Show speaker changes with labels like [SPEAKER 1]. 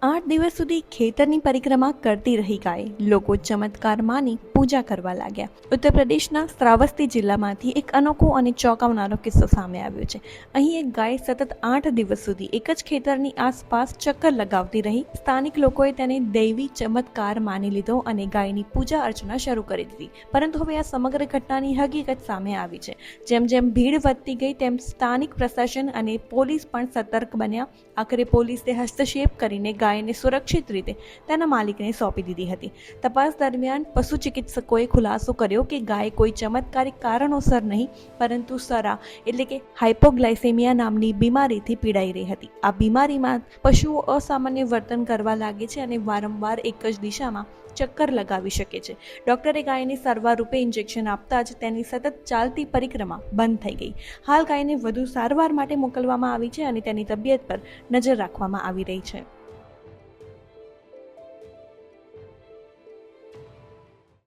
[SPEAKER 1] 8 દિવસ સુધી ખેતરની પરિક્રમા કરતી રહી ગાય. લોકો ચમત્કાર માની પૂજા કરવા લાગ્યા. ઉત્તર પ્રદેશના શ્રાવસ્તી જિલ્લામાંથી એક અનોખો અને ચોંકાવનારો કિસ્સો સામે આવ્યો છે. અહીં એક ગાય સતત 8 દિવસ સુધી એક જ ખેતરની આસપાસ ચક્કર લગાવતી રહી. સ્થાનિક લોકોએ તેને દૈવી ચમત્કાર માની લીધો અને ગાયની પૂજા અર્ચના શરૂ કરી દીધી. પરંતુ હવે આ સમગ્ર ઘટનાની હકીકત સામે આવી છે. જેમ જેમ ભીડ વધતી ગઈ તેમ સ્થાનિક પ્રશાસન અને પોલીસ પણ સતર્ક બન્યા. આખરે પોલીસે હસ્તક્ષેપ કરીને ગાયને સુરક્ષિત રીતે તેના માલિકને સોંપી દીધી હતી. તપાસ દરમિયાન પશુ ચિકિત્સકોએ ખુલાસો કર્યો કે ગાય કોઈ ચમત્કારિક કારણોસર નહીં, પરંતુ સરા એટલે કે હાઇપોગ્લાયસેમિયા નામની બીમારીથી પીડાઈ રહી હતી. આ બીમારીમાં પશુઓ અસામાન્ય વર્તન કરવા લાગે છે અને વારંવાર એક જ દિશામાં ચક્કર લગાવી શકે છે. ડોક્ટરે ગાયને સારવાર રૂપે ઇન્જેક્શન આપતા જ તેની સતત ચાલતી પરિક્રમા બંધ થઈ ગઈ. હાલ ગાયને વધુ સારવાર માટે મોકલવામાં આવી છે અને તેની તબિયત પર નજર રાખવામાં આવી રહી છે.